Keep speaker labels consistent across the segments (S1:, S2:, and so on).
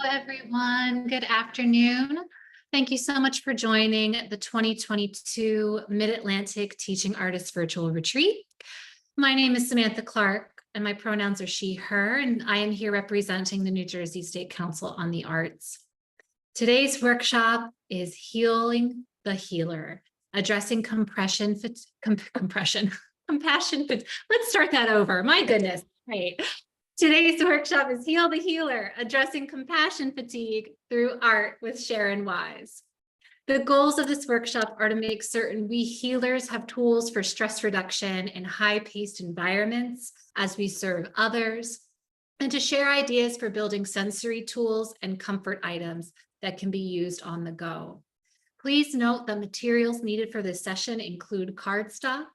S1: everyone. Good afternoon. Thank you so much for joining the 2022 Mid-Atlantic Teaching Artists Virtual Retreat. My name is Samantha Clark, and my pronouns are she, her, and I am here representing the New Jersey State Council on the Arts. Today's workshop is Healing the Healer, addressing compassion. Let's start that over. My goodness. Right. Today's workshop is Heal the Healer, addressing compassion fatigue through art with Sharon Wise. The goals of this workshop are to make certain we healers have tools for stress reduction in high-paced environments as we serve others, and to share ideas for building sensory tools and comfort items that can be used on the go. Please note that materials needed for this session include cardstock,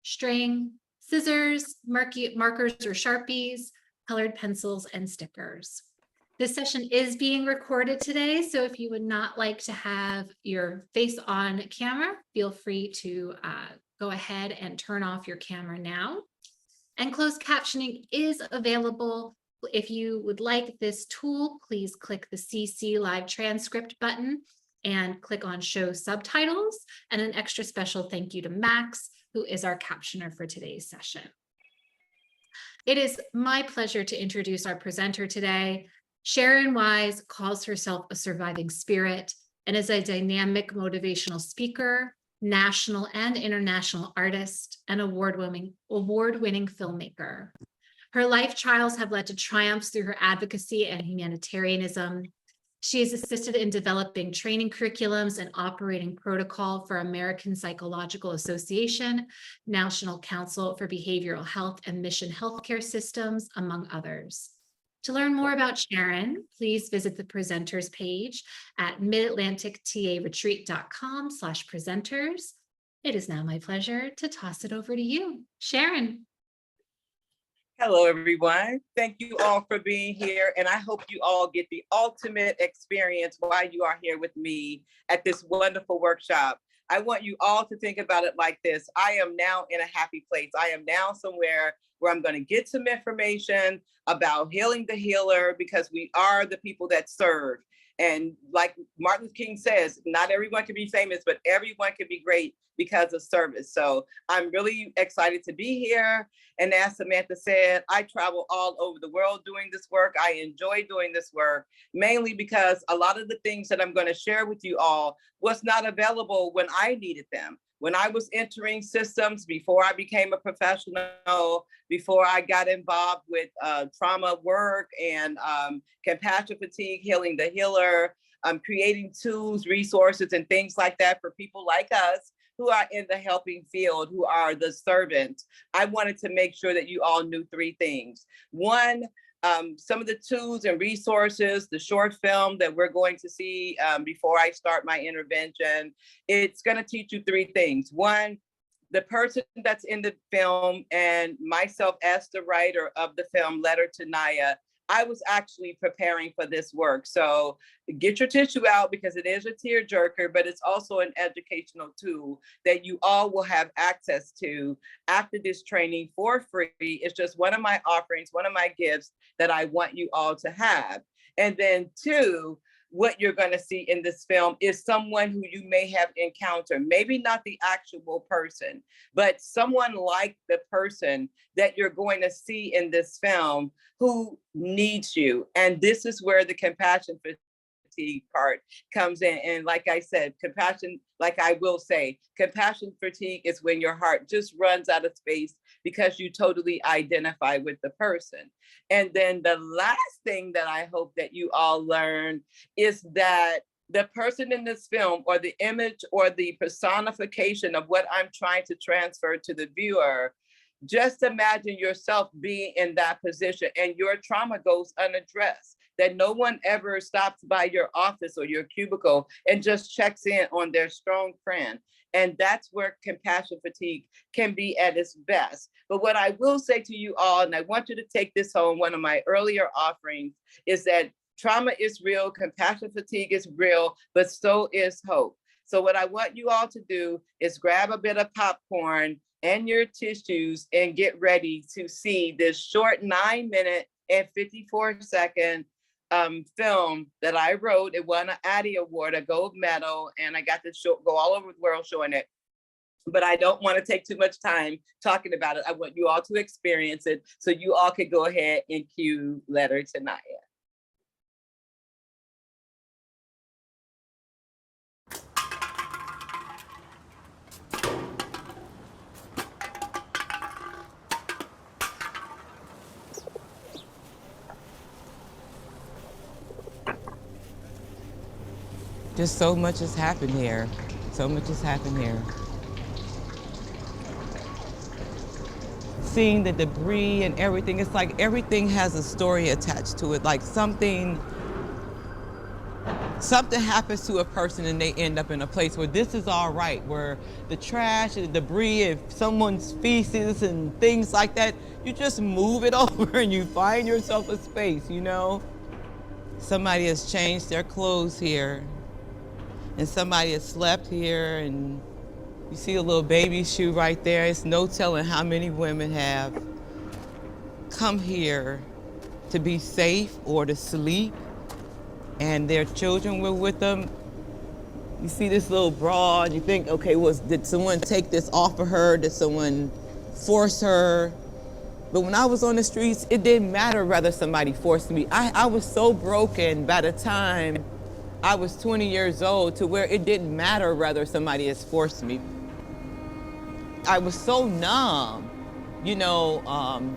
S1: string, scissors, markers or Sharpies, colored pencils, and stickers. This session is being recorded today, so if you would not like to have your face on camera, feel free to go ahead and turn off your camera now. And closed captioning is available. If you would like this tool, please click the CC Live Transcript button and click on Show Subtitles. And an extra special thank you to Max, who is our captioner for today's session. It is my pleasure to introduce our presenter today. Sharon Wise calls herself a surviving spirit and is a dynamic motivational speaker, national and international artist, and award-winning filmmaker. Her life trials have led to triumphs through her advocacy and humanitarianism. She has assisted in developing training curriculums and operating protocol for American Psychological Association, National Council for Behavioral Health and Mission Healthcare Systems, among others. To learn more about Sharon, please visit the presenters page at midatlantictaretreat.com/presenters. It is now my pleasure to toss it over to you, Sharon.
S2: Hello, everyone. Thank you all for being here. And I hope you all get the ultimate experience while you are here with me at this wonderful workshop. I want you all to think about it like this. I am now in a happy place. I am now somewhere where I'm going to get some information about healing the healer, because we are the people that serve. And like Martin Luther King says, not everyone can be famous, but everyone can be great because of service. So I'm really excited to be here. And as Samantha said, I travel all over the world doing this work. I enjoy doing this work, mainly because a lot of the things that I'm going to share with you all was not available when I needed them. When I was entering systems, before I became a professional, before I got involved with trauma work and compassion fatigue, healing the healer, creating tools, resources, and things like that for people like us who are in the helping field, who are the servants. I wanted to make sure that you all knew three things. One, some of the tools and resources, the short film that we're going to see before I start my intervention, it's going to teach you three things. One, the person that's in the film and myself as the writer of the film, Letter to Naya, I was actually preparing for this work. So get your tissue out, because it is a tearjerker, but it's also an educational tool that you all will have access to after this training for free. It's just one of my offerings, one of my gifts that I want you all to have. And then two, what you're going to see in this film is someone who you may have encountered, maybe not the actual person, but someone like the person that you're going to see in this film who needs you. And this is where the compassion fatigue part comes in. And like I said, compassion, like I will say, compassion fatigue is when your heart just runs out of space because you totally identify with the person. And then the last thing that I hope that you all learn is that the person in this film, or the image or the personification of what I'm trying to transfer to the viewer, just imagine yourself being in that position and your trauma goes unaddressed, that no one ever stops by your office or your cubicle and just checks in on their strong friend. And that's where compassion fatigue can be at its best. But what I will say to you all, and I want you to take this home, one of my earlier offerings, is that trauma is real, compassion fatigue is real, but so is hope. So what I want you all to do is grab a bit of popcorn and your tissues and get ready to see this short 9-minute and 54-second film that I wrote. It won an Addy Award, a gold medal, and I got to go all over the world showing it. But I don't want to take too much time talking about it. I want you all to experience it, so you all could go ahead and cue Letter to Naya.
S3: Just so much has happened here. So much has happened here. Seeing the debris and everything, it's like everything has a story attached to it. Like something happens to a person and they end up in a place where this is all right, where the trash and the debris, if someone's feces and things like that, you just move it over and you find yourself a space, you know? Somebody has changed their clothes here. And somebody has slept here, and you see a little baby shoe right there. It's no telling how many women have come here to be safe or to sleep, and their children were with them. You see this little bra, and you think, okay, did someone take this off of her? Did someone force her? But when I was on the streets, it didn't matter whether somebody forced me. I was so broken by the time I was 20 years old to where it didn't matter whether somebody has forced me. I was so numb, you know,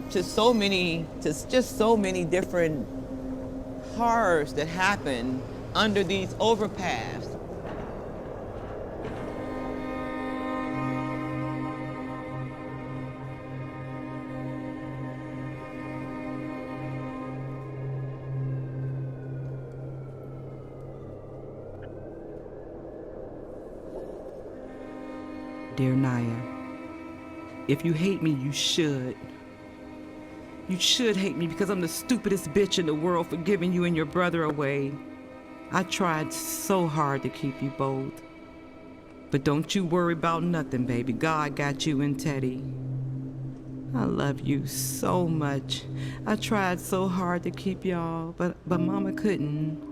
S3: to just so many different horrors that happen under these overpass.
S4: Dear Naya, if you hate me, you should. You should hate me because I'm the stupidest bitch in the world for giving you and your brother away. I tried so hard to keep you both. But don't you worry about nothing, baby. God got you and Teddy. I love you so much. I tried so hard to keep y'all, but Mama couldn't.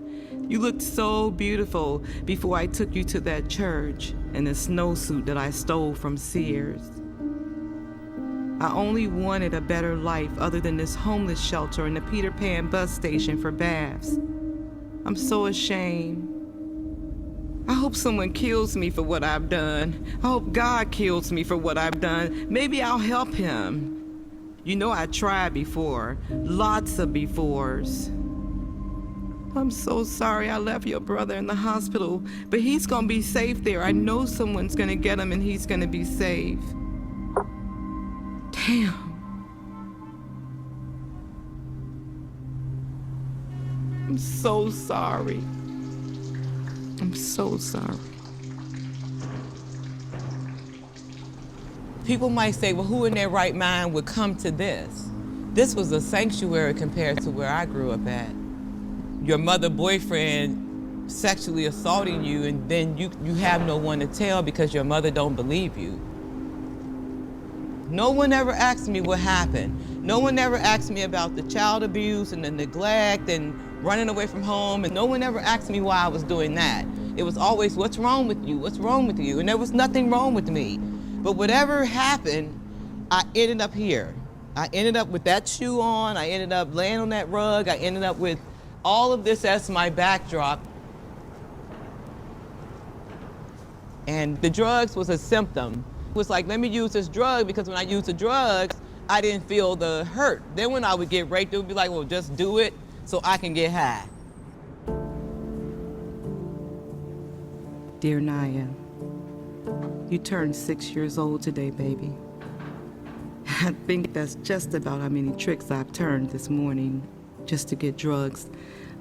S4: You looked so beautiful before I took you to that church in the snowsuit that I stole from Sears. I only wanted a better life other than this homeless shelter and the Peter Pan bus station for baths. I'm so ashamed. I hope someone kills me for what I've done. I hope God kills me for what I've done. Maybe I'll help him. You know I tried before, lots of befores. I'm so sorry I left your brother in the hospital, but he's gonna be safe there. I know someone's gonna get him and he's gonna be safe. Damn. I'm so sorry. I'm so sorry.
S3: People might say, well, who in their right mind would come to this? This was a sanctuary compared to where I grew up at. Your mother boyfriend sexually assaulting you, and then you have no one to tell because your mother don't believe you. No one ever asked me what happened. No one ever asked me about the child abuse and the neglect and running away from home, and no one ever asked me why I was doing that. It was always, what's wrong with you? What's wrong with you? And there was nothing wrong with me. But whatever happened, I ended up here. I ended up with that shoe on. I ended up laying on that rug. I ended up with all of this as my backdrop. And the drugs was a symptom. It was like, let me use this drug because when I used the drugs, I didn't feel the hurt. Then when I would get raped, it would be like, well, just do it so I can get high.
S4: Dear Naya, you turned 6 years old today, baby. I think that's just about how many tricks I've turned this morning just to get drugs.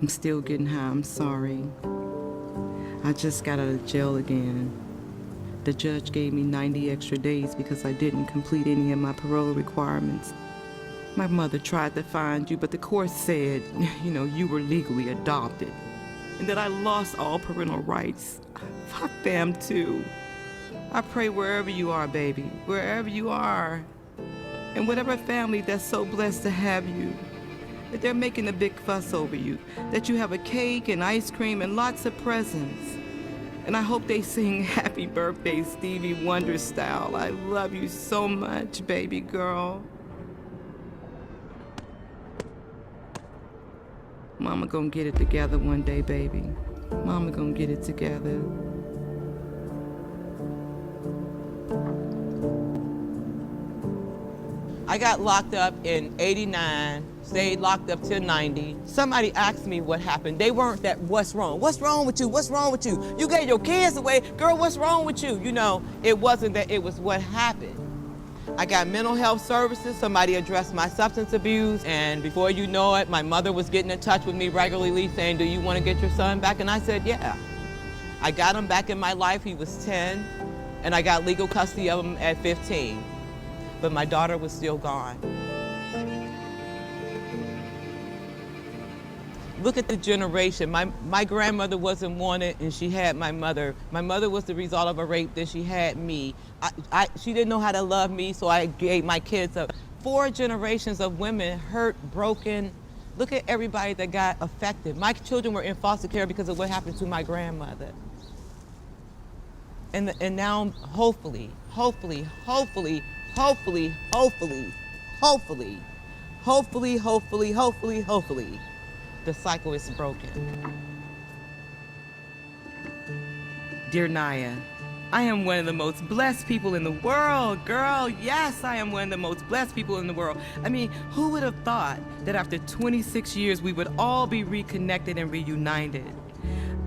S4: I'm still getting high, I'm sorry. I just got out of jail again. The judge gave me 90 extra days because I didn't complete any of my parole requirements. My mother tried to find you, but the court said, you were legally adopted and that I lost all parental rights. Fuck them too. I pray wherever you are, baby, wherever you are, and whatever family that's so blessed to have you, that they're making a big fuss over you, that you have a cake and ice cream and lots of presents. And I hope they sing Happy Birthday Stevie Wonder style. I love you so much, baby girl. Mama gonna get it together one day, baby. Mama gonna get it together.
S3: I got locked up in '89, stayed locked up till '90. Somebody asked me what happened. They weren't that, what's wrong? What's wrong with you? What's wrong with you? You gave your kids away. Girl, what's wrong with you? You know, it wasn't that, it was what happened. I got mental health services. Somebody addressed my substance abuse. And before you know it, my mother was getting in touch with me regularly saying, do you want to get your son back? And I said, yeah. I got him back in my life. He was 10, and I got legal custody of him at 15. But my daughter was still gone. Look at the generation. My grandmother wasn't wanted, and she had my mother. My mother was the result of a rape, then she had me. She didn't know how to love me, so I gave my kids up. 4 generations of women hurt, broken. Look at everybody that got affected. My children were in foster care because of what happened to my grandmother. And now, hopefully, the cycle is broken.
S4: Dear Naya, I am one of the most blessed people in the world, girl. Yes, I am one of the most blessed people in the world. I mean, who would have thought that after 26 years we would all be reconnected and reunited?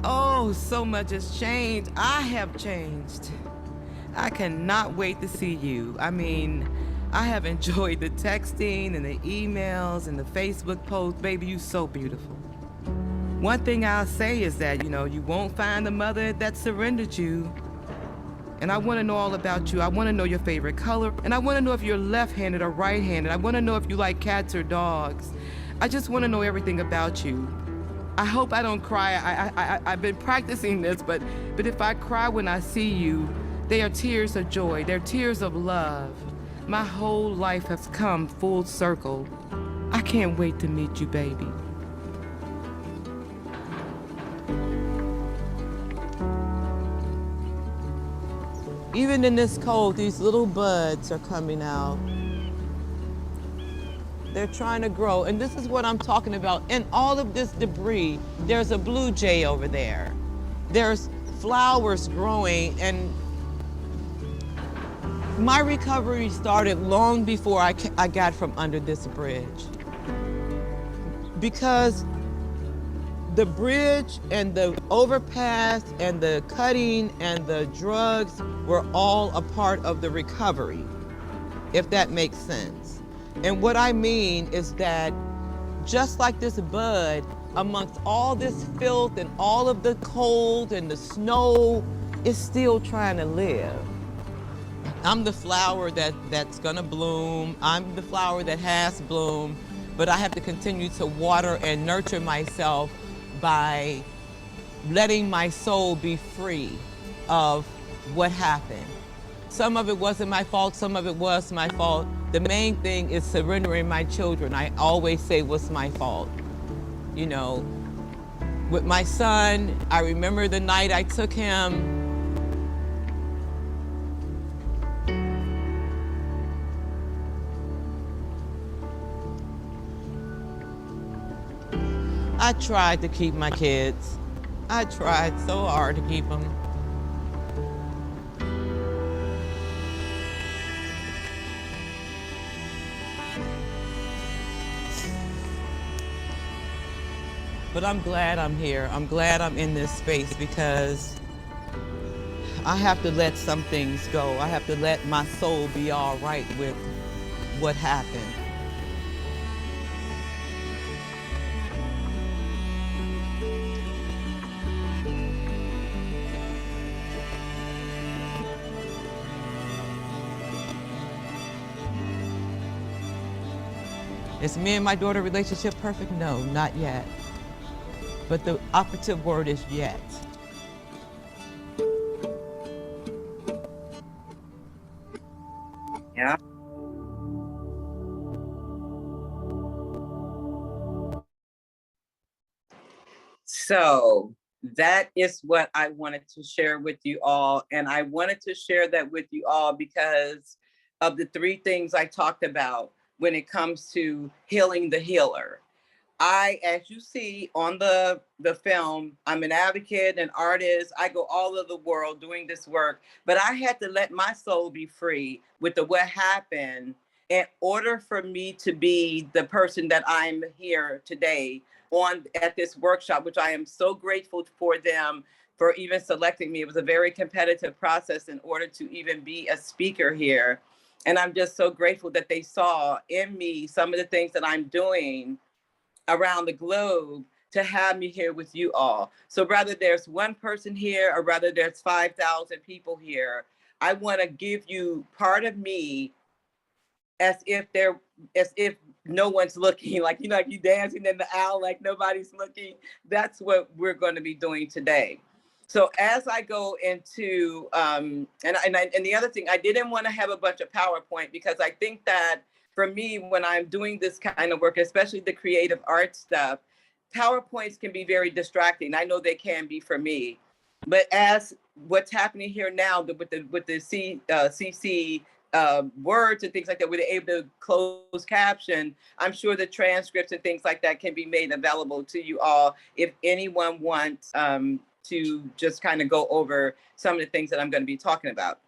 S4: Oh, so much has changed. I have changed. I cannot wait to see you. I mean, I have enjoyed the texting and the emails and the Facebook posts. Baby, you so beautiful. One thing I'll say is that, you know, you won't find a mother that surrendered you. And I want to know all about you. I want to know your favorite color. And I want to know if you're left-handed or right-handed. I want to know if you like cats or dogs. I just want to know everything about you. I hope I don't cry. I've been practicing this, but if I cry when I see you, they are tears of joy. They're tears of love. My whole life has come full circle. I can't wait to meet you, baby.
S3: Even in this cold, these little buds are coming out. They're trying to grow, and this is what I'm talking about. In all of this debris, there's a blue jay over there. There's flowers growing, and my recovery started long before I got from under this bridge. Because the bridge and the overpass and the cutting and the drugs were all a part of the recovery, if that makes sense. And what I mean is that just like this bud, amongst all this filth and all of the cold and the snow, is still trying to live. I'm the flower that's gonna bloom. I'm the flower that has bloomed, but I have to continue to water and nurture myself by letting my soul be free of what happened. Some of it wasn't my fault, some of it was my fault. The main thing is surrendering my children. I always say what's my fault. You know, with my son, I remember the night I took him. I tried to keep my kids. I tried so hard to keep them. But I'm glad I'm here. I'm glad I'm in this space because I have to let some things go. I have to let my soul be all right with what happened. Is me and my daughter relationship perfect? No, not yet. But the operative word is yet.
S2: Yeah. So that is what I wanted to share with you all. And I wanted to share that with you all because of the three things I talked about when it comes to healing the healer. As you see on the film, I'm an advocate, an artist. I go all over the world doing this work, but I had to let my soul be free with what happened in order for me to be the person that I'm here today at this workshop, which I am so grateful for them for even selecting me. It was a very competitive process in order to even be a speaker here. And I'm just so grateful that they saw in me some of the things that I'm doing around the globe to have me here with you all. So whether there's one person here or whether there's 5,000 people here, I want to give you part of me as if no one's looking, like, like you dancing in the aisle like nobody's looking. That's what we're going to be doing today. So as I go into, and the other thing, I didn't want to have a bunch of PowerPoint because I think that for me, when I'm doing this kind of work, especially the creative art stuff, PowerPoints can be very distracting. I know they can be for me, but as what's happening here now with the CC words and things like that, where they're able to close caption, I'm sure the transcripts and things like that can be made available to you all if anyone wants to just kind of go over some of the things that I'm going to be talking about.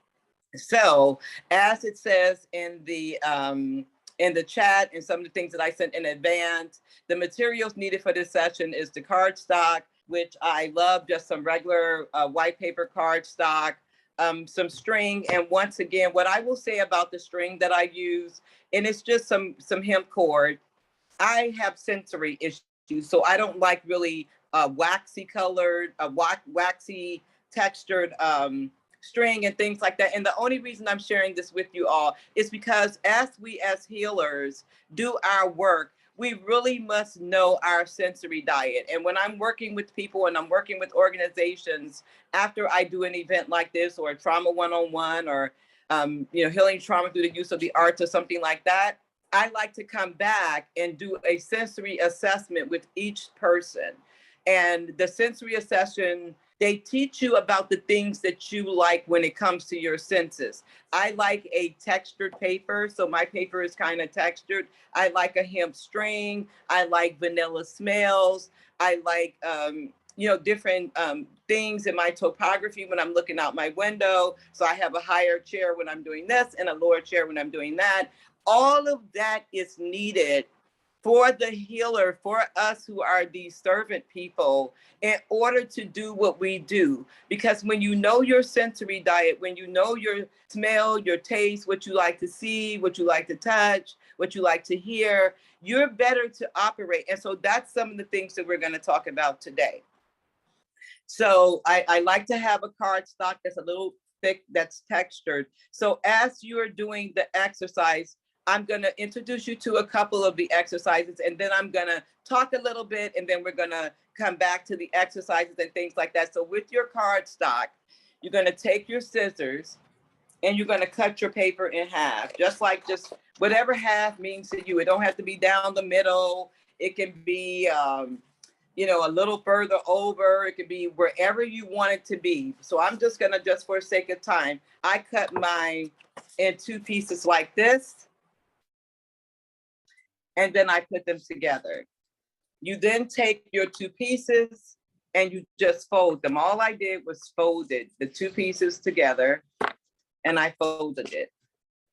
S2: So as it says in the chat and some of the things that I sent in advance, the materials needed for this session is the cardstock, which I love, just some regular white paper cardstock, some string. And once again, what I will say about the string that I use, and it's just some hemp cord. I have sensory issues, so I don't like really waxy colored, waxy textured string and things like that. And the only reason I'm sharing this with you all is because as healers do our work, we really must know our sensory diet. And when I'm working with people and I'm working with organizations, after I do an event like this or a trauma one-on-one or healing trauma through the use of the arts or something like that, I like to come back and do a sensory assessment with each person. And the sensory assessment, they teach you about the things that you like when it comes to your senses. I like a textured paper, so my paper is kind of textured. I like a hemp string. I like vanilla smells. I like, different things in my topography when I'm looking out my window. So I have a higher chair when I'm doing this and a lower chair when I'm doing that. All of that is needed for the healer, for us who are these servant people, in order to do what we do. Because when you know your sensory diet, when you know your smell, your taste, what you like to see, what you like to touch, what you like to hear, you're better to operate. And so that's some of the things that we're going to talk about today. So I like to have a cardstock that's a little thick, that's textured. So as you're doing the exercise, I'm going to introduce you to a couple of the exercises, and then I'm going to talk a little bit, and then we're going to come back to the exercises and things like that. So with your cardstock, you're going to take your scissors and you're going to cut your paper in half, just whatever half means to you. It don't have to be down the middle. It can be, a little further over. It could be wherever you want it to be. So I'm just going to, just for sake of time, I cut mine in two pieces like this. And then I put them together. You then take your two pieces and you just fold them. All I did was folded the two pieces together and I folded it.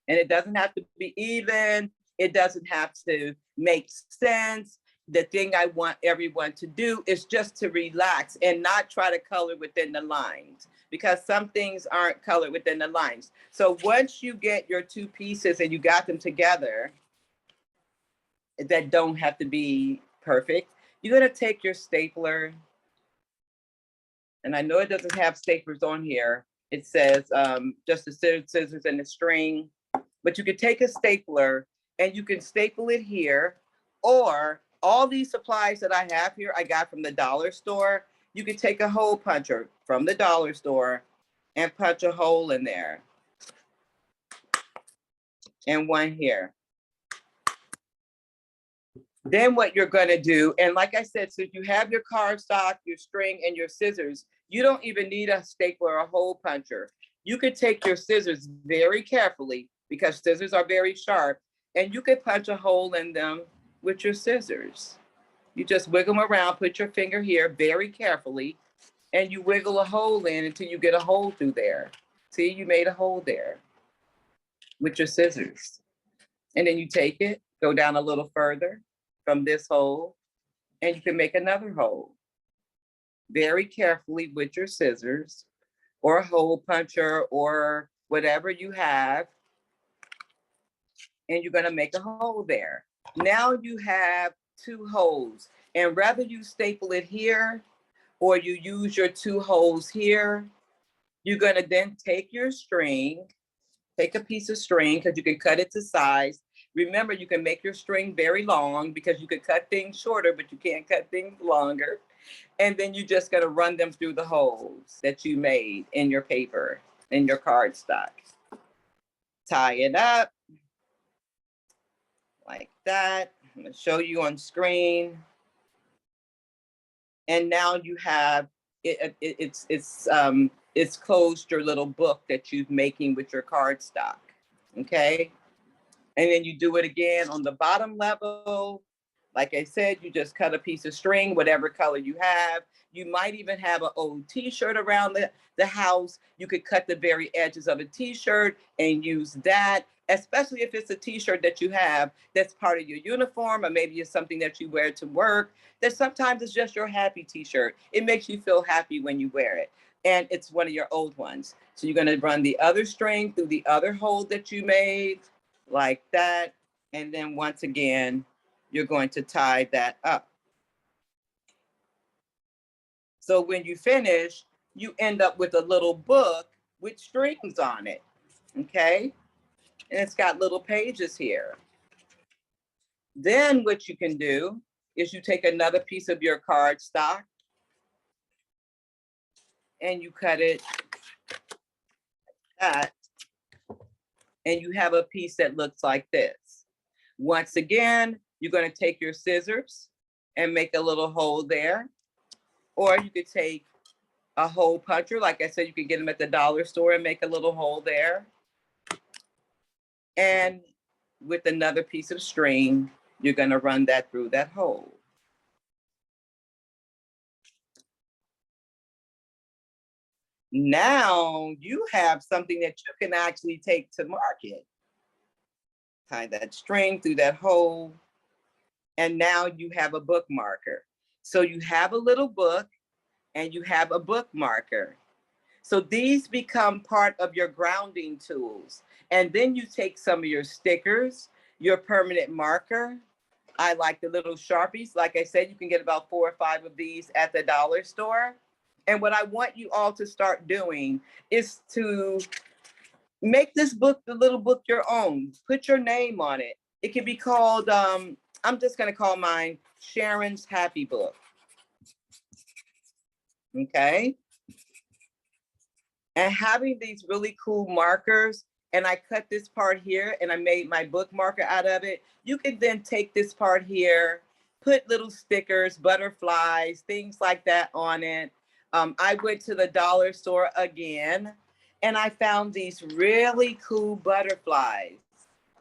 S2: And it doesn't have to be even. It doesn't have to make sense. The thing I want everyone to do is just to relax and not try to color within the lines, because some things aren't colored within the lines. So once you get your two pieces and you got them together, that don't have to be perfect, you're going to take your stapler, and I know it doesn't have staplers on here. It says just the scissors and the string, but you could take a stapler and you can staple it here, or all these supplies that I have here, I got from the dollar store. You could take a hole puncher from the dollar store and punch a hole in there, and one here. Then what you're gonna do, and like I said, so you have your cardstock, your string, and your scissors, you don't even need a stapler or a hole puncher. You could take your scissors very carefully, because scissors are very sharp, and you could punch a hole in them with your scissors. You just wiggle them around, put your finger here very carefully, and you wiggle a hole in until you get a hole through there. See, you made a hole there with your scissors. And then you take it, go down a little further from this hole, and you can make another hole. Very carefully with your scissors or a hole puncher or whatever you have. And you're gonna make a hole there. Now you have 2 holes, and whether you staple it here or you use your 2 holes here, you're gonna then take your string, take a piece of string, because you can cut it to size. Remember, you can make your string very long, because you could cut things shorter, but you can't cut things longer. And then you're just gonna run them through the holes that you made in your paper, in your cardstock. Tie it up like that. I'm gonna show you on screen. And now you have, it's closed your little book that you're making with your cardstock, okay? And then you do it again on the bottom level. Like I said, you just cut a piece of string, whatever color you have. You might even have an old t-shirt around the house. You could cut the very edges of a t-shirt and use that, especially if it's a t-shirt that you have that's part of your uniform, or maybe it's something that you wear to work, that sometimes it's just your happy t-shirt. It makes you feel happy when you wear it. And it's one of your old ones. So you're gonna run the other string through the other hole that you made, like that. And then once again, you're going to tie that up. So when you finish, you end up with a little book with strings on it, okay? And it's got little pages here. Then what you can do is you take another piece of your cardstock and you cut it like that, and you have a piece that looks like this. Once again, you're going to take your scissors and make a little hole there, or you could take a hole puncher. Like I said, you can get them at the dollar store and make a little hole there. And with another piece of string, you're going to run that through that hole. Now you have something that you can actually take to market. Tie that string through that hole, and now you have a bookmarker. So you have a little book and you have a bookmarker. So these become part of your grounding tools. And then you take some of your stickers, your permanent marker. I like the little Sharpies. Like I said, you can get about 4 or 5 of these at the dollar store. And what I want you all to start doing is to make this book, the little book, your own. Put your name on it. It can be called, I'm just gonna call mine Sharon's Happy Book. Okay? And having these really cool markers, and I cut this part here and I made my bookmarker out of it. You could then take this part here, put little stickers, butterflies, things like that on it. I went to the dollar store again and I found these really cool butterflies.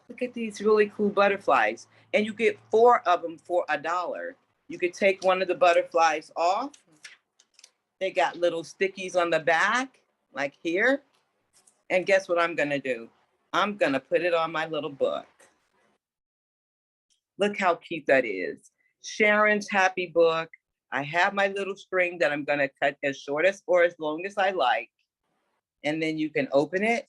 S2: Look at these really cool butterflies. And you get 4 of them for $1. You could take one of the butterflies off. They got little stickies on the back, like here. And guess what I'm gonna do? I'm gonna put it on my little book. Look how cute that is. Sharon's Happy Book. I have my little string that I'm gonna cut as short as or as long as I like. And then you can open it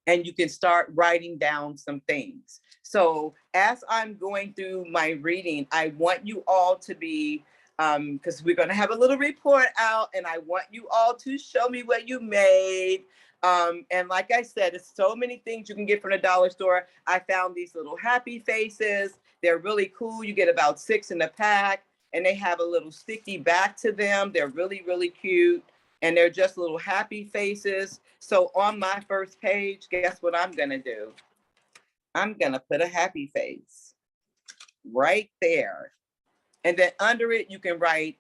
S2: and you can start writing down some things. So as I'm going through my reading, I want you all to be, because we're gonna have a little report out and I want you all to show me what you made. And like I said, there's so many things you can get from the dollar store. I found these little happy faces. They're really cool. You get about 6 in a pack and they have a little sticky back to them. They're really, really cute. And they're just little happy faces. So on my first page, guess what I'm gonna do? I'm gonna put a happy face right there. And then under it, you can write,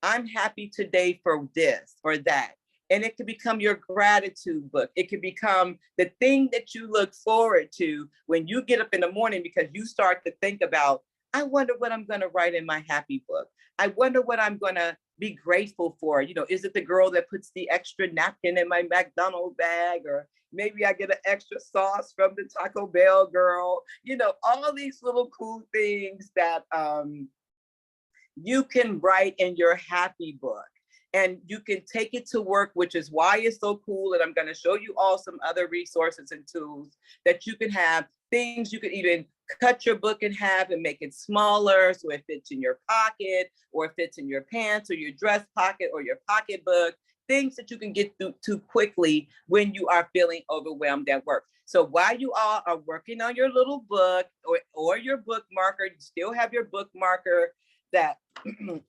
S2: I'm happy today for this or that. And it could become your gratitude book. It could become the thing that you look forward to when you get up in the morning, because you start to think about, I wonder what I'm going to write in my happy book. I wonder what I'm going to be grateful for. You know, is it the girl that puts the extra napkin in my McDonald's bag? Or maybe I get an extra sauce from the Taco Bell girl. You know, all these little cool things that you can write in your happy book. And you can take it to work, which is why it's so cool. And I'm going to show you all some other resources and tools that you can have. Things you could even cut your book in half and make it smaller so it fits in your pocket, or it fits in your pants or your dress pocket or your pocketbook. Things that you can get through too quickly when you are feeling overwhelmed at work. So while you all are working on your little book or your bookmarker, you still have your bookmarker, that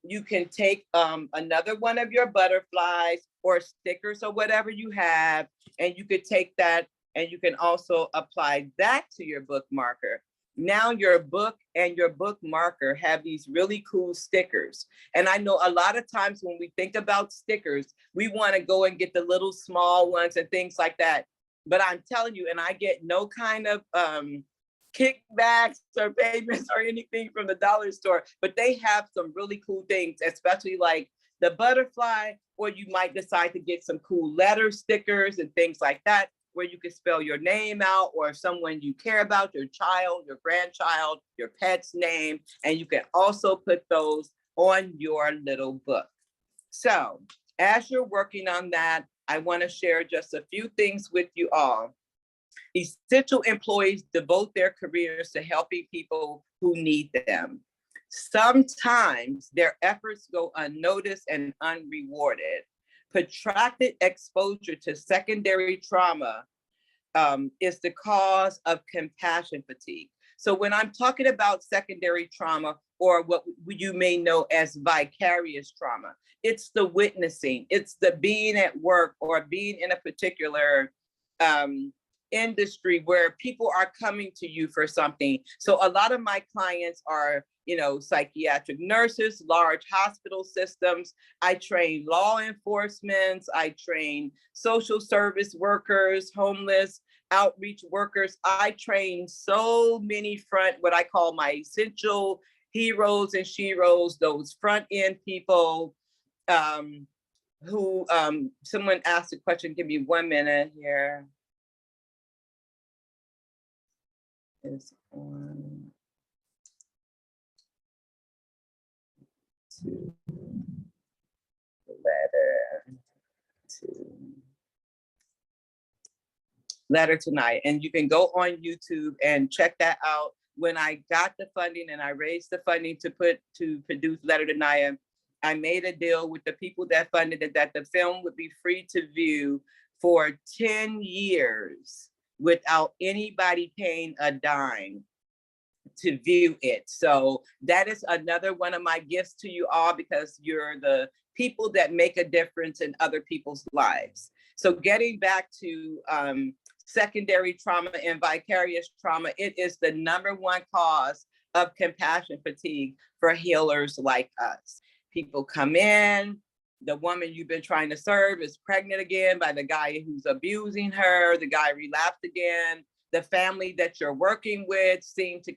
S2: you can take another one of your butterflies or stickers or whatever you have, and you could take that and you can also apply that to your bookmarker. Now your book and your bookmarker have these really cool stickers. And I know a lot of times when we think about stickers, we want to go and get the little small ones and things like that. But I'm telling you, and I get no kind of kickbacks or payments or anything from the dollar store, but they have some really cool things, especially like the butterfly, or you might decide to get some cool letter stickers and things like that, where you can spell your name out, or someone you care about, your child, your grandchild, your pet's name, and you can also put those on your little book. So as you're working on that, I want to share just a few things with you all. Essential employees devote their careers to helping people who need them. Sometimes their efforts go unnoticed and unrewarded. Protracted exposure to secondary trauma is the cause of compassion fatigue. So when I'm talking about secondary trauma, or what you may know as vicarious trauma, it's the witnessing, it's the being at work or being in a particular industry where people are coming to you for something. So a lot of my clients are, you know, psychiatric nurses, large hospital systems. I train law enforcement. I train social service workers, homeless outreach workers. I train so many what I call my essential heroes and sheroes, those front end people who, someone asked a question, give me 1 minute here. Is on to letter tonight, and you can go on YouTube and check that out. When I got the funding and I raised the funding to produce Letter to Naya, I made a deal with the people that funded it that the film would be free to view for 10 years without anybody paying a dime to view it. So that is another one of my gifts to you all, because you're the people that make a difference in other people's lives. So getting back to secondary trauma and vicarious trauma, it is the #1 cause of compassion fatigue for healers like us. People come in, the woman you've been trying to serve is pregnant again by the guy who's abusing her, the guy relapsed again, the family that you're working with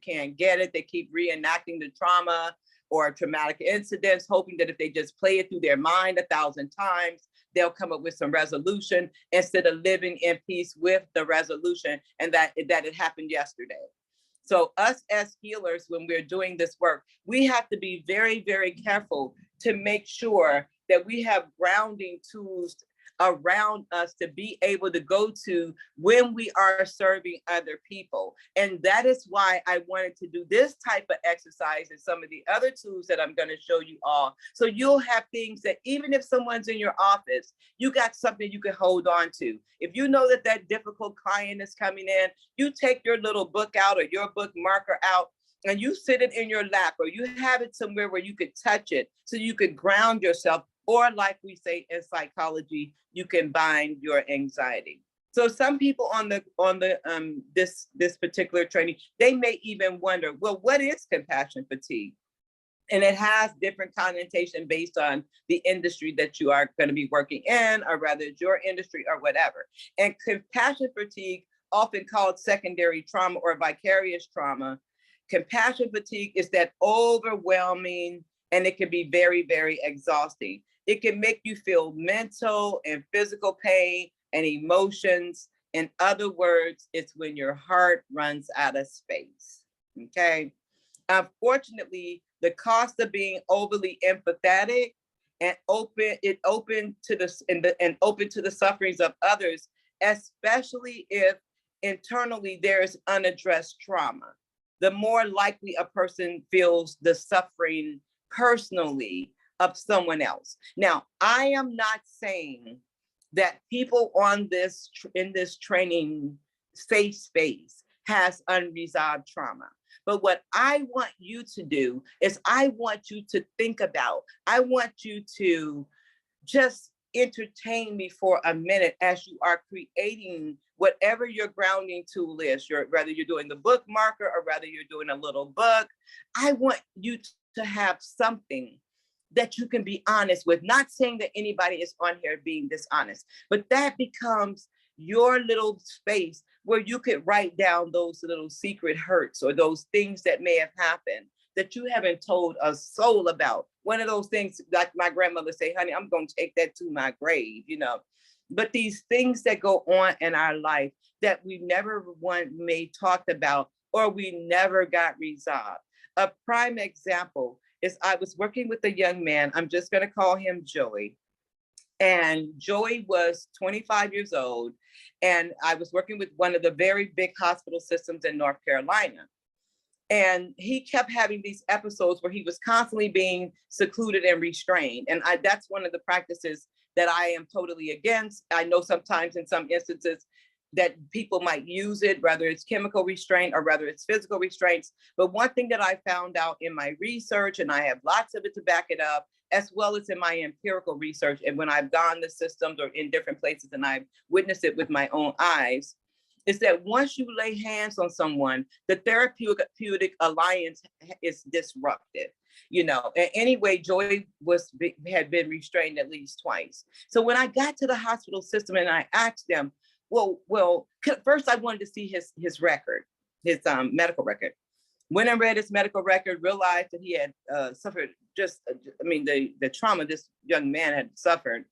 S2: can't get it. They keep reenacting the trauma or traumatic incidents, hoping that if they just play it through their mind 1,000 times, they'll come up with some resolution instead of living in peace with the resolution and that it happened yesterday. So us as healers, when we're doing this work, we have to be very, very careful to make sure that we have grounding tools around us to be able to go to when we are serving other people. And that is why I wanted to do this type of exercise and some of the other tools that I'm going to show you all. So you'll have things that even if someone's in your office, you got something you can hold on to. If you know that difficult client is coming in, you take your little book out or your book marker out and you sit it in your lap, or you have it somewhere where you could touch it so you could ground yourself. Or like we say in psychology, you can bind your anxiety. So some people on the this particular training, they may even wonder, well, what is compassion fatigue? And it has different connotation based on the industry that you are going to be working in, or rather it's your industry or whatever. And compassion fatigue, often called secondary trauma or vicarious trauma, compassion fatigue is that overwhelming, and it can be very, very exhausting. It can make you feel mental and physical pain and emotions. In other words, it's when your heart runs out of space. Okay. Unfortunately, the cost of being overly empathetic and open to the sufferings of others, especially if internally there is unaddressed trauma, the more likely a person feels the suffering personally of someone else. Now, I am not saying that people on this in this training safe space has unresolved trauma. But what I want you to do is I want you to think about, I want you to just entertain me for a minute as you are creating whatever your grounding tool is, whether you're doing the bookmarker or whether you're doing a little book. I want you to have something that you can be honest with, not saying that anybody is on here being dishonest, but that becomes your little space where you could write down those little secret hurts or those things that may have happened that you haven't told a soul about. One of those things, like my grandmother say, honey, I'm going to take that to my grave, you know. But these things that go on in our life that we never may talked about or we never got resolved. A prime example is I was working with a young man, I'm just going to call him Joey. And Joey was 25 years old. And I was working with one of the very big hospital systems in North Carolina. And he kept having these episodes where he was constantly being secluded and restrained. And that's one of the practices that I am totally against. I know sometimes in some instances that people might use it, whether it's chemical restraint or whether it's physical restraints. But one thing that I found out in my research, and I have lots of it to back it up, as well as in my empirical research, and when I've gone to systems or in different places and I've witnessed it with my own eyes, is that once you lay hands on someone, the therapeutic alliance is disrupted. You know, and anyway, Joy had been restrained at least twice. So when I got to the hospital system and I asked them, well, first I wanted to see his record, his medical record. Went and read his medical record, realized that he had suffered the trauma this young man had suffered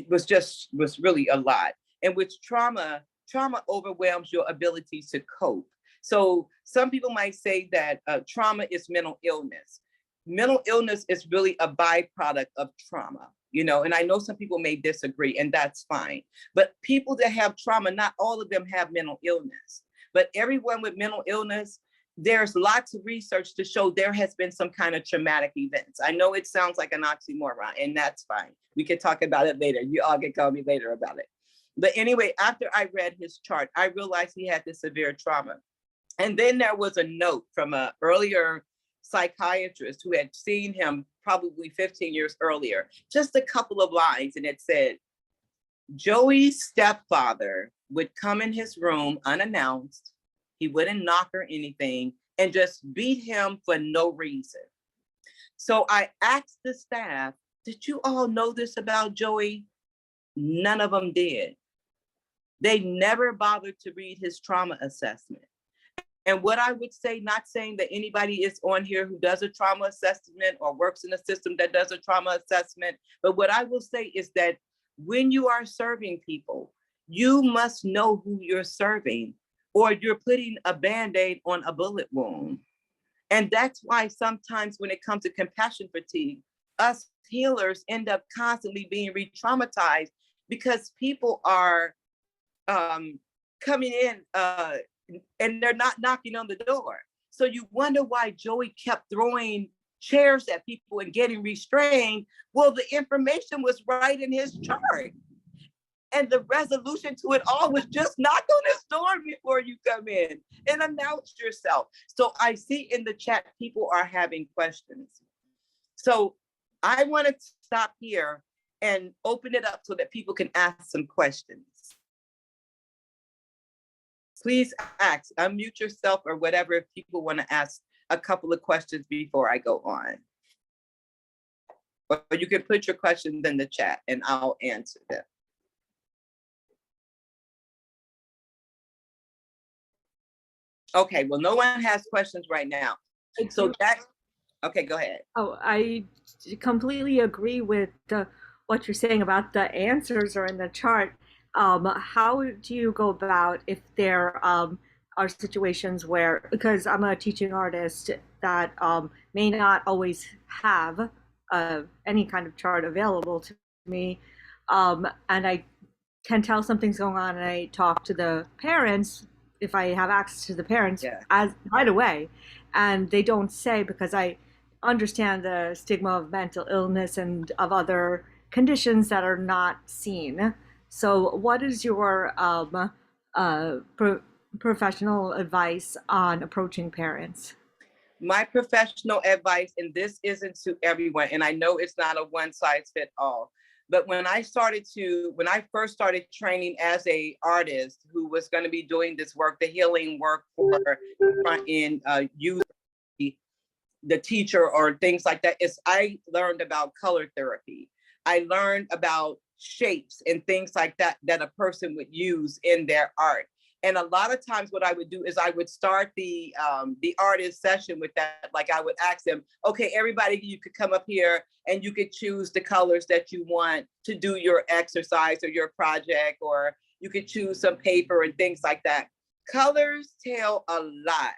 S2: was really a lot. And which trauma overwhelms your ability to cope. So some people might say that trauma is mental illness. Mental illness is really a byproduct of trauma, you know, and I know some people may disagree, and that's fine. But people that have trauma, not all of them have mental illness, but everyone with mental illness, there's lots of research to show there has been some kind of traumatic events. I know it sounds like an oxymoron, and that's fine. We can talk about it later. You all can call me later about it. But anyway, after I read his chart, I realized he had this severe trauma. And then there was a note from an earlier psychiatrist who had seen him probably 15 years earlier, just a couple of lines, and it said, Joey's stepfather would come in his room unannounced. He wouldn't knock or anything and just beat him for no reason. So I asked the staff, did you all know this about Joey? None of them did. They never bothered to read his trauma assessment. And what I would say, not saying that anybody is on here who does a trauma assessment or works in a system that does a trauma assessment, but what I will say is that when you are serving people, you must know who you're serving, or you're putting a Band-Aid on a bullet wound. And that's why sometimes when it comes to compassion fatigue, us healers end up constantly being re-traumatized because people are coming in and they're not knocking on the door. So you wonder why Joey kept throwing chairs at people and getting restrained. Well, the information was right in his chart. And the resolution to it all was just knock on his door before you come in and announce yourself. So I see in the chat, people are having questions. So I want to stop here and open it up so that people can ask some questions. Please ask, unmute yourself or whatever if people want to ask a couple of questions before I go on. Or you can put your questions in the chat and I'll answer them. Okay, well, no one has questions right now. So that, okay, go ahead.
S5: Oh, I completely agree with what you're saying about the answers are in the chart. How do you go about if there are situations where, because I'm a teaching artist that may not always have any kind of chart available to me, and I can tell something's going on and I talk to the parents, if I have access to the parents,
S2: Yeah.
S5: as right away, and they don't say, because I understand the stigma of mental illness and of other conditions that are not seen. So what is your professional advice on approaching parents?
S2: My professional advice, and this isn't to everyone, and I know it's not a one size fit all, but when I first started training as a artist who was going to be doing this work, the healing work for front end youth, the teacher or things like that, is I learned about color therapy. I learned about shapes and things like that that a person would use in their art. And a lot of times what I would do is I would start the artist session with that. Like I would ask them, okay, everybody, you could come up here and you could choose the colors that you want to do your exercise or your project, or you could choose some paper and things like that. Colors tell a lot,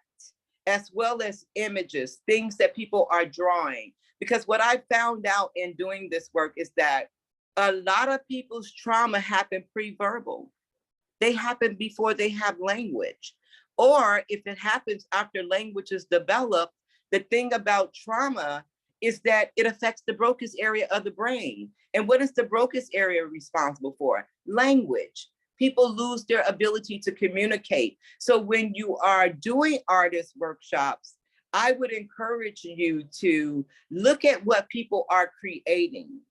S2: as well as images, things that people are drawing. Because what I found out in doing this work is that a lot of people's trauma happen pre-verbal. They happen before they have language. Or if it happens after language is developed, the thing about trauma is that it affects the Broca's area of the brain. And what is the Broca's area responsible for? Language. People lose their ability to communicate. So when you are doing artist workshops, I would encourage you to look at what people are creating.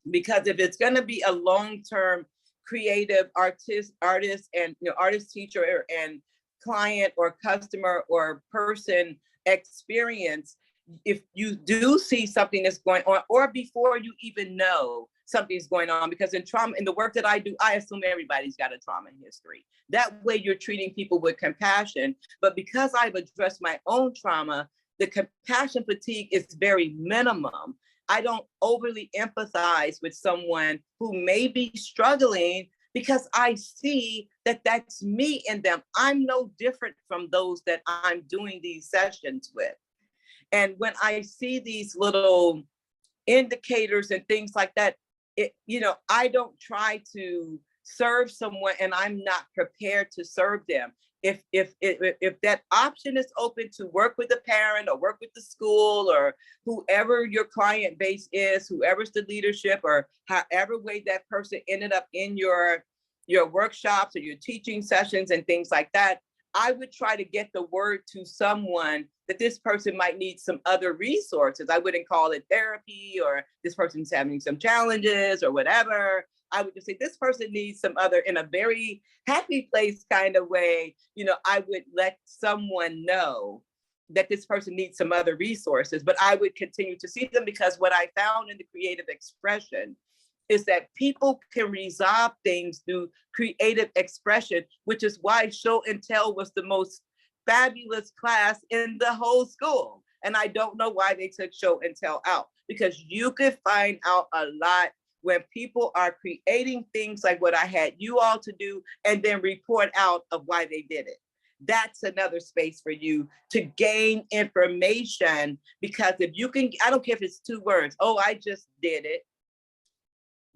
S2: Because if it's going to be a long-term creative artist and artist, teacher, and client or customer or person experience, if you do see something that's going on, or before you even know something's going on, because in trauma, in the work that I do, I assume everybody's got a trauma history. That way you're treating people with compassion. But because I've addressed my own trauma, the compassion fatigue is very minimum. I don't overly empathize with someone who may be struggling because I see that that's me in them. I'm no different from those that I'm doing these sessions with. And when I see these little indicators and things like that, I don't try to serve someone and I'm not prepared to serve them. If that option is open to work with the parent or work with the school or whoever your client base is, whoever's the leadership, or however way that person ended up in your workshops or your teaching sessions and things like that, I would try to get the word to someone that this person might need some other resources. I wouldn't call it therapy, or this person's having some challenges or whatever. I would just say this person needs some other, in a very happy place kind of way. I would let someone know that this person needs some other resources, but I would continue to see them, because what I found in the creative expression is that people can resolve things through creative expression, which is why show and tell was the most fabulous class in the whole school. And I don't know why they took show and tell out, because you could find out a lot when people are creating things like what I had you all to do and then report out of why they did it. That's another space for you to gain information, because if you can, I don't care if it's 2 words, oh, I just did it.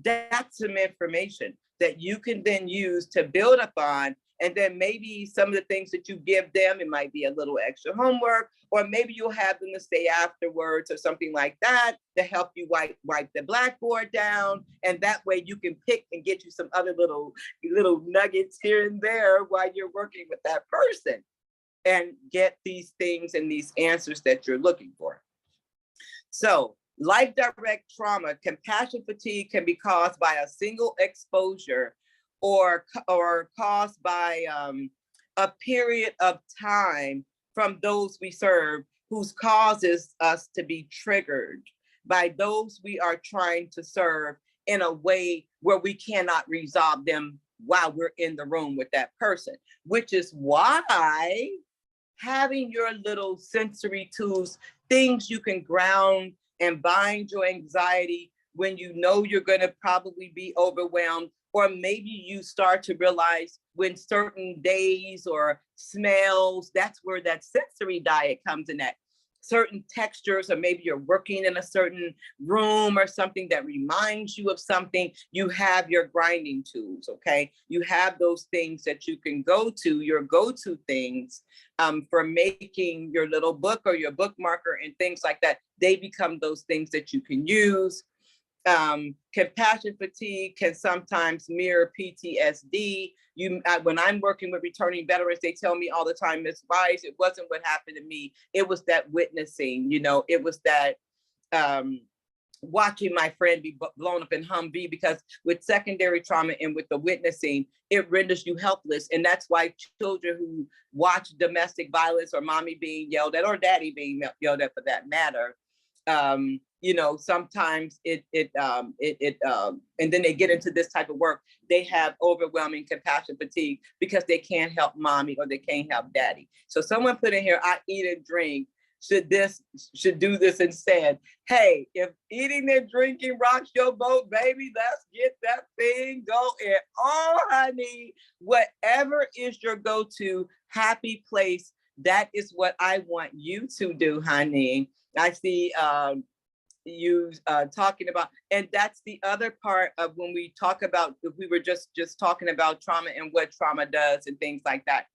S2: That's some information that you can then use to build upon. And then maybe some of the things that you give them, it might be a little extra homework, or maybe you'll have them to stay afterwards or something like that to help you wipe the blackboard down. And that way you can pick and get you some other little nuggets here and there while you're working with that person, and get these things and these answers that you're looking for. So life direct trauma, compassion fatigue can be caused by a single exposure or caused by a period of time from those we serve whose causes us to be triggered by those we are trying to serve in a way where we cannot resolve them while we're in the room with that person, which is why having your little sensory tools, things you can ground and bind your anxiety when you know you're going to probably be overwhelmed, or maybe you start to realize when certain days or smells, that's where that sensory diet comes in at. Certain textures, or maybe you're working in a certain room or something that reminds you of something, you have your grinding tools, okay? You have those things that you can go to, your go-to things for making your little book or your bookmarker and things like that. They become those things that you can use. Compassion fatigue can sometimes mirror PTSD. When I'm working with returning veterans, they tell me all the time, Ms. Wise, it wasn't what happened to me. It was that witnessing, it was that watching my friend be blown up in Humvee, because with secondary trauma and with the witnessing, it renders you helpless. And that's why children who watch domestic violence, or mommy being yelled at, or daddy being yelled at for that matter, sometimes and then they get into this type of work, they have overwhelming compassion fatigue because they can't help mommy or they can't help daddy. So someone put in here, I eat and drink, should do this instead. Hey, if eating and drinking rocks your boat, baby, let's get that thing going on, honey. Whatever is your go-to happy place, that is what I want you to do, honey. I see you talking about, and that's the other part of when we talk about, we were just talking about trauma and what trauma does and things like that.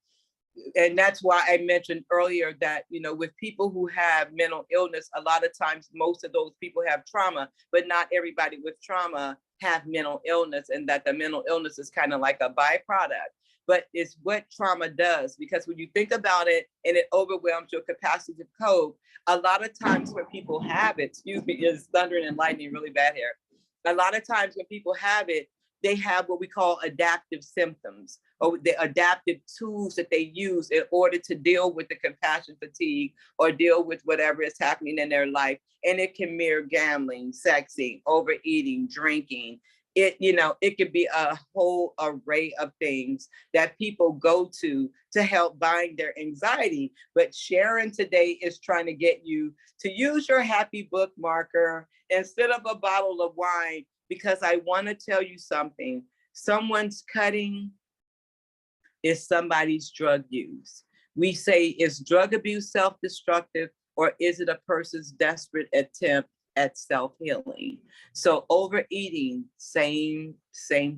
S2: And that's why I mentioned earlier that, with people who have mental illness, a lot of times, most of those people have trauma, but not everybody with trauma have mental illness, and that the mental illness is kind of like a byproduct. But it's what trauma does, because when you think about it and it overwhelms your capacity to cope, a lot of times when people have it, excuse me, it's thundering and lightning really bad here. A lot of times when people have it, they have what we call adaptive symptoms, or the adaptive tools that they use in order to deal with the compassion fatigue or deal with whatever is happening in their life. And it can mirror gambling, sexing, overeating, drinking. It could be a whole array of things that people go to help bind their anxiety. But Sharon today is trying to get you to use your happy bookmarker instead of a bottle of wine, because I want to tell you something. Someone's cutting is somebody's drug use. We say, is drug abuse self-destructive, or is it a person's desperate attempt at self-healing? So overeating, same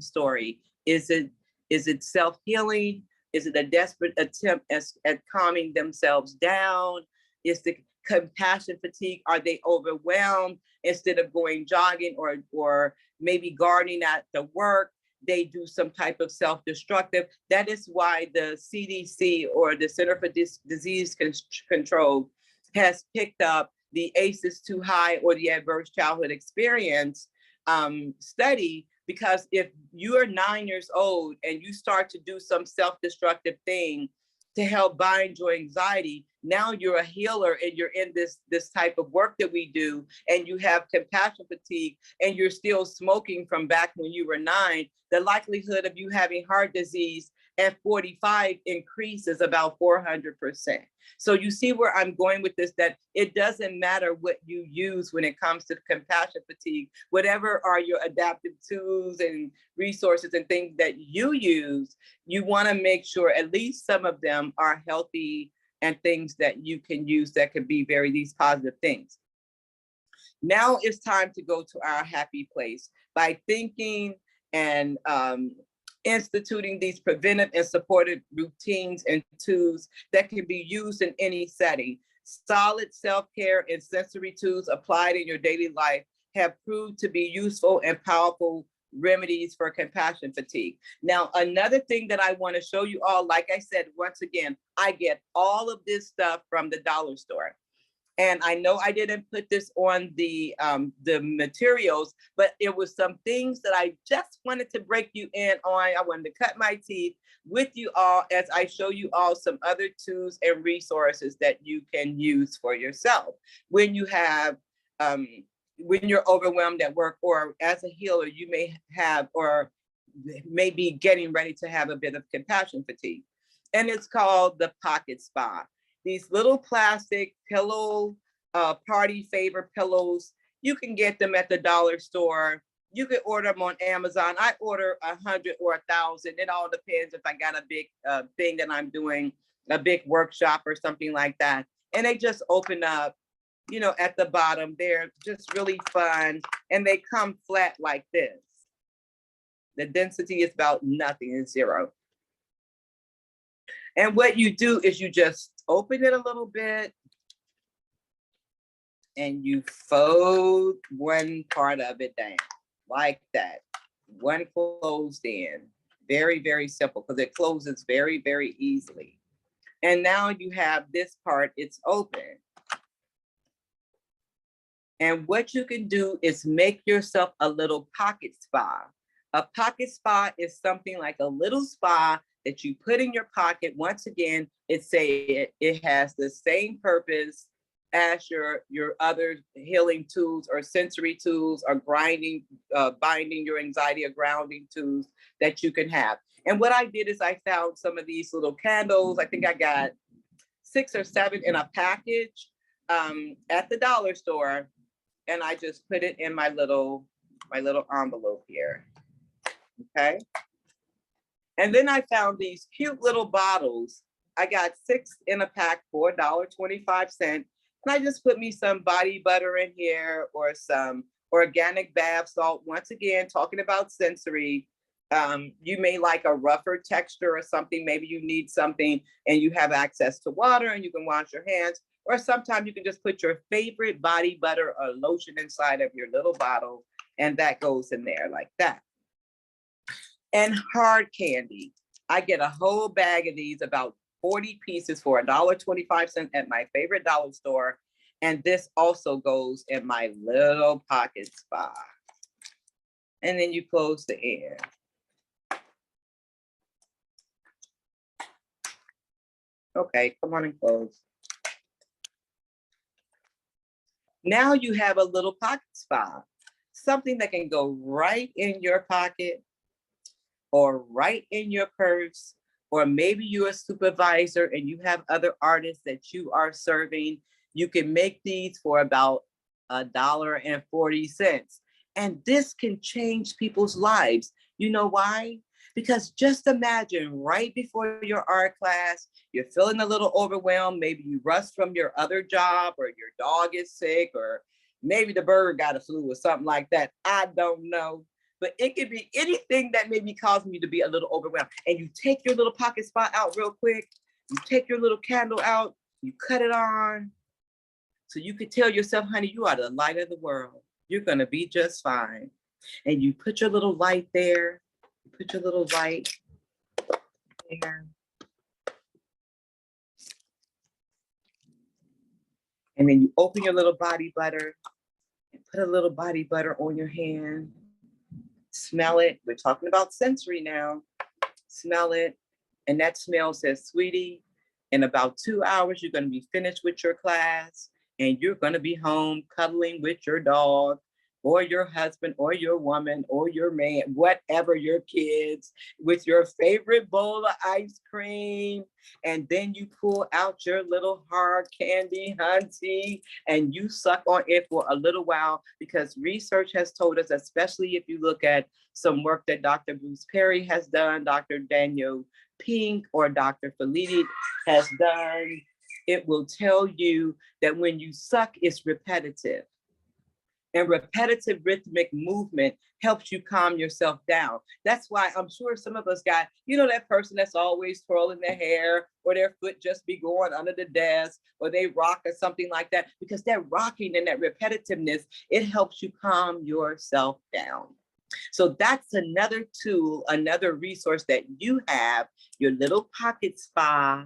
S2: story. Is it self-healing? Is it a desperate attempt at calming themselves down? Is the compassion fatigue, are they overwhelmed? Instead of going jogging or maybe gardening at the work, they do some type of self-destructive. That is why the CDC, or the Center for Disease Control, has picked up the ACE is too high, or the adverse childhood experience study, because if you are 9 years old and you start to do some self-destructive thing to help bind your anxiety, now you're a healer and you're in this type of work that we do, and you have compassion fatigue and you're still smoking from back when you were 9, the likelihood of you having heart disease at 45 increases about 400%. So you see where I'm going with this, that it doesn't matter what you use when it comes to compassion fatigue. Whatever are your adaptive tools and resources and things that you use, you want to make sure at least some of them are healthy and things that you can use that could be these positive things. Now it's time to go to our happy place by thinking and instituting these preventive and supportive routines and tools that can be used in any setting. Solid self-care and sensory tools applied in your daily life have proved to be useful and powerful remedies for compassion fatigue. Now, another thing that I want to show you all, like I said, once again, I get all of this stuff from the dollar store. And I know I didn't put this on the materials, but it was some things that I just wanted to break you in on. I wanted to cut my teeth with you all as I show you all some other tools and resources that you can use for yourself when you have, when you're overwhelmed at work, or as a healer, you may have, or may be getting ready to have a bit of compassion fatigue. And it's called the pocket spa. These little plastic pillow, party favor pillows, you can get them at the dollar store. You can order them on Amazon. I order 100 or 1,000. It all depends if I got a big thing that I'm doing, a big workshop or something like that. And they just open up, you know, at the bottom. They're just really fun. And they come flat like this. The density is about nothing, it's 0. And what you do is you just open it a little bit and you fold one part of it down like that. One closed in. Very, very simple because it closes very, very easily. And now you have this part, it's open. And what you can do is make yourself a little pocket spa. A pocket spa is something like a little spa that you put in your pocket. Once again, it has the same purpose as your other healing tools or sensory tools or binding your anxiety or grounding tools that you can have. And what I did is I found some of these little candles. I think I got 6 or 7 in a package at the dollar store. And I just put it in my little envelope here. Okay. And then I found these cute little bottles. I got 6 in a pack for $1.25. And I just put me some body butter in here or some organic bath salt. Once again, talking about sensory. You may like a rougher texture or something. Maybe you need something and you have access to water and you can wash your hands. Or sometimes you can just put your favorite body butter or lotion inside of your little bottle. And that goes in there like that. And hard candy. I get a whole bag of these, about 40 pieces for $1.25 at my favorite dollar store. And this also goes in my little pocket spa. And then you close the end. Okay, come on and close. Now you have a little pocket spa, something that can go right in your pocket or right in your purse, or maybe you're a supervisor and you have other artists that you are serving. You can make these for about $1.40. And this can change people's lives. You know why? Because just imagine right before your art class, you're feeling a little overwhelmed. Maybe you rushed from your other job, or your dog is sick, or maybe the bird got a flu or something like that. I don't know. But it could be anything that may be causing you to be a little overwhelmed. And you take your little pocket spot out real quick. You take your little candle out. You cut it on. So you could tell yourself, honey, you are the light of the world. You're going to be just fine. And you put your little light there. You put your little light there. And then you open your little body butter and put a little body butter on your hand. Smell it. We're talking about sensory now. Smell it. And that smell says, sweetie, in about 2 hours, you're going to be finished with your class and you're going to be home cuddling with your dog or your husband or your woman or your man, whatever, your kids, with your favorite bowl of ice cream. And then you pull out your little hard candy, hunty, and you suck on it for a little while, because research has told us, especially if you look at some work that Dr. Bruce Perry has done, Dr. Daniel Pink, or Dr. Felitti has done, it will tell you that when you suck, it's repetitive. And repetitive rhythmic movement helps you calm yourself down. That's why I'm sure some of us got, you know, that person that's always twirling their hair, or their foot just be going under the desk, or they rock or something like that, because that rocking and that repetitiveness, it helps you calm yourself down. So that's another tool, another resource that you have, your little pocket spa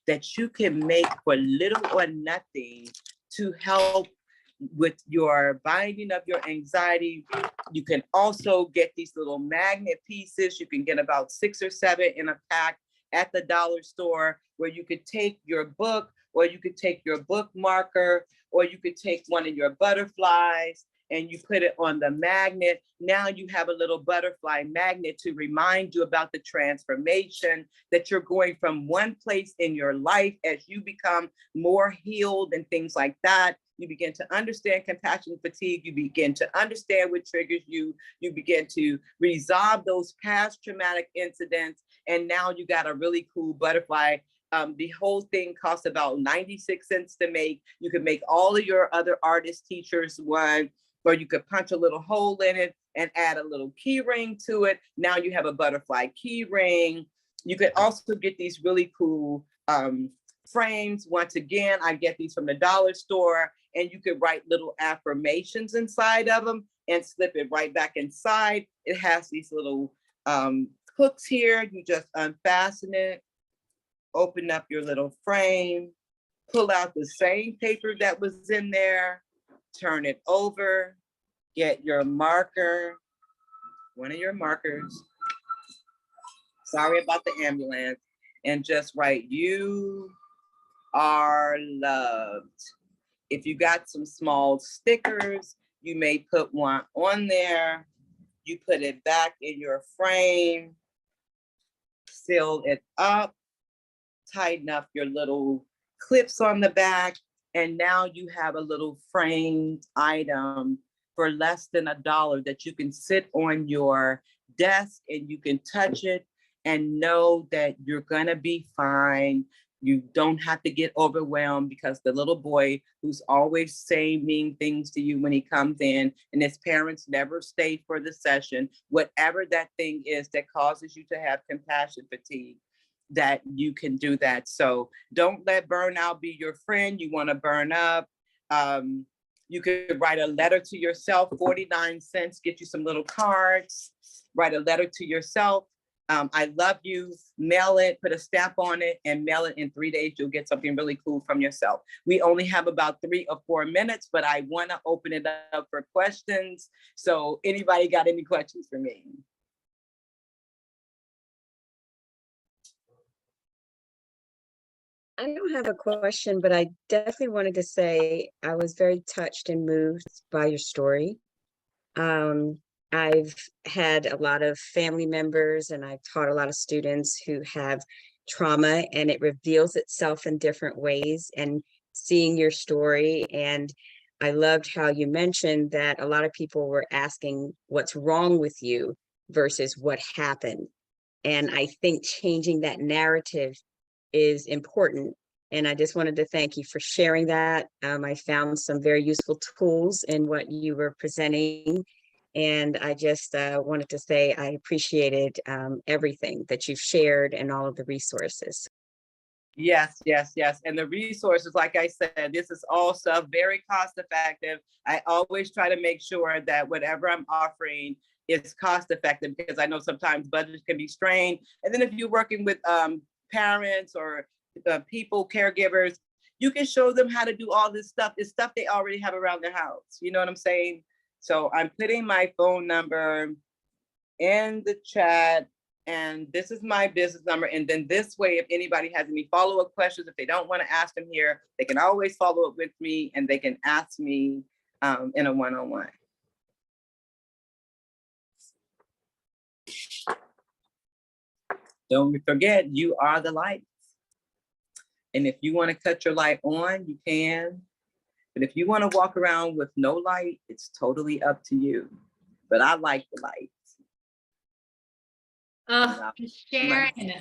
S2: that you can make for little or nothing to help with your binding of your anxiety. You can also get these little magnet pieces. You can get about 6 or 7 in a pack at the dollar store, where you could take your book, or you could take your bookmarker, or you could take one of your butterflies and you put it on the magnet. Now you have a little butterfly magnet to remind you about the transformation that you're going from one place in your life as you become more healed and things like that. You begin to understand compassion fatigue. You begin to understand what triggers you. You begin to resolve those past traumatic incidents. And now you got a really cool butterfly. The whole thing costs about 96 cents to make. You can make all of your other artist teachers one, or you could punch a little hole in it and add a little key ring to it. Now you have a butterfly key ring. You could also get these really cool frames. Once again, I get these from the dollar store, and you could write little affirmations inside of them and slip it right back inside. It has these little hooks here. You just unfasten it, open up your little frame, pull out the same paper that was in there, turn it over, get your marker, one of your markers. Sorry about the ambulance. And just write, "You are loved." If you got some small stickers, you may put one on there. You put it back in your frame, seal it up, tighten up your little clips on the back, and now you have a little framed item for less than $1 that you can sit on your desk and you can touch it and know that you're gonna be fine. You don't have to get overwhelmed, because the little boy who's always saying mean things to you when he comes in, and his parents never stay for the session, whatever that thing is that causes you to have compassion fatigue, that you can do that. So don't let burnout be your friend. You want to burn up. You could write a letter to yourself, 49 cents, get you some little cards, write a letter to yourself. I love you, mail it, put a stamp on it, and mail it in 3 days. You'll get something really cool from yourself. We only have about 3 or 4 minutes, but I want to open it up for questions. So anybody got any questions for me?
S6: I don't have a question, but I definitely wanted to say I was very touched and moved by your story. I've had a lot of family members, and I've taught a lot of students who have trauma, and it reveals itself in different ways. And seeing your story, and I loved how you mentioned that a lot of people were asking what's wrong with you versus what happened. And I think changing that narrative is important. And I just wanted to thank you for sharing that. I found some very useful tools in what you were presenting. And I just wanted to say I appreciated everything that you've shared and all of the resources.
S2: Yes, yes, yes. And the resources, like I said, this is all stuff very cost effective. I always try to make sure that whatever I'm offering is cost effective, because I know sometimes budgets can be strained. And then if you're working with parents or people, caregivers, you can show them how to do all this stuff. It's stuff they already have around their house. You know what I'm saying? So I'm putting my phone number in the chat, and this is my business number. And then this way, if anybody has any follow-up questions, if they don't want to ask them here, they can always follow up with me, and they can ask me in a one-on-one. Don't forget, you are the light. And if you want to cut your light on, you can. But if you want to walk around with no light, it's totally up to you. But I like the light.
S1: Oh, Sharon.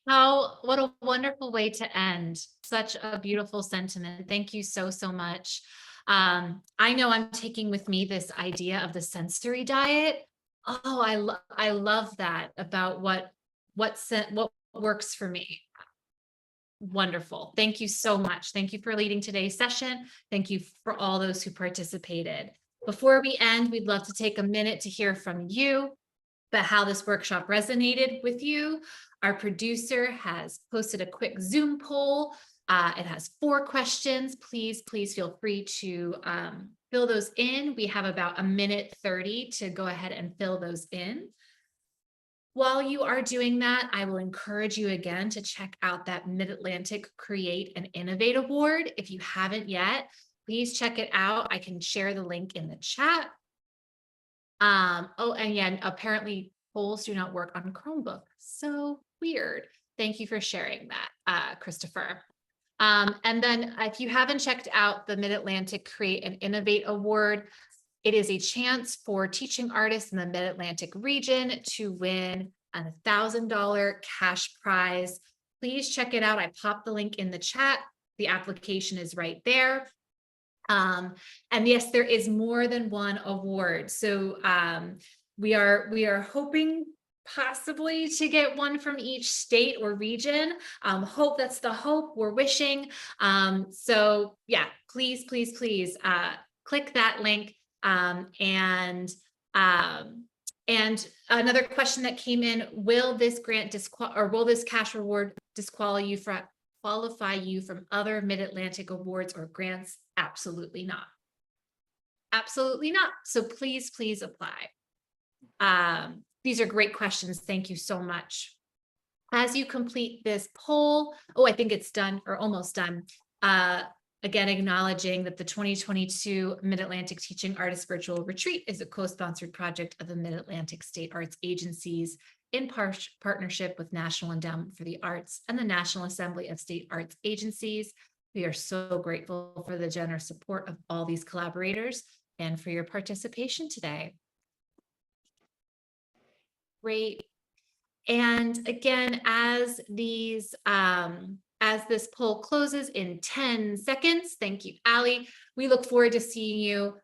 S1: What a wonderful way to end. Such a beautiful sentiment. Thank you so, so much. I know I'm taking with me this idea of the sensory diet. Oh, I love that about what works for me. Wonderful. Thank you so much. Thank you for leading today's session. Thank you for all those who participated. Before we end, we'd love to take a minute to hear from you about how this workshop resonated with you. Our producer has posted a quick Zoom poll It has 4 questions. Please feel free to fill those in. We have about 1:30 to go ahead and fill those in. While you are doing that, I will encourage you again to check out that Mid-Atlantic Create and Innovate Award. If you haven't yet, please check it out. I can share the link in the chat. Oh, and yeah, apparently polls do not work on Chromebook. So weird. Thank you for sharing that, Christopher. And then if you haven't checked out the Mid-Atlantic Create and Innovate Award, it is a chance for teaching artists in the Mid-Atlantic region to win a $1,000 cash prize. Please check it out. I popped the link in the chat. The application is right there. And yes, there is more than one award. So we are hoping possibly to get one from each state or region. Hope that's the hope we're wishing. So yeah, please click that link. And another question that came in: will this grant will this cash reward qualify you from other Mid-Atlantic awards or grants? Absolutely not. Absolutely not. So please apply. These are great questions. Thank you so much. As you complete this poll, oh, I think it's done or almost done. Again, acknowledging that the 2022 Mid-Atlantic Teaching Artists Virtual Retreat is a co-sponsored project of the Mid-Atlantic State Arts Agencies in partnership with National Endowment for the Arts and the National Assembly of State Arts Agencies. We are so grateful for the generous support of all these collaborators and for your participation today. Great. And again, as this poll closes in 10 seconds, thank you, Allie. We look forward to seeing you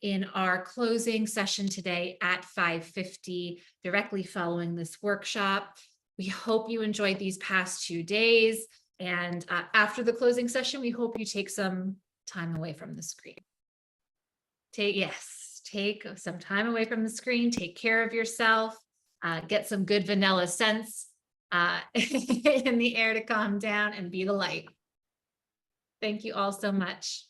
S1: in our closing session today at 5:50, directly following this workshop. We hope you enjoyed these past 2 days. And after the closing session, we hope you take some time away from the screen. Take some time away from the screen, take care of yourself, get some good vanilla scents in the air to calm down and be the light. Thank you all so much.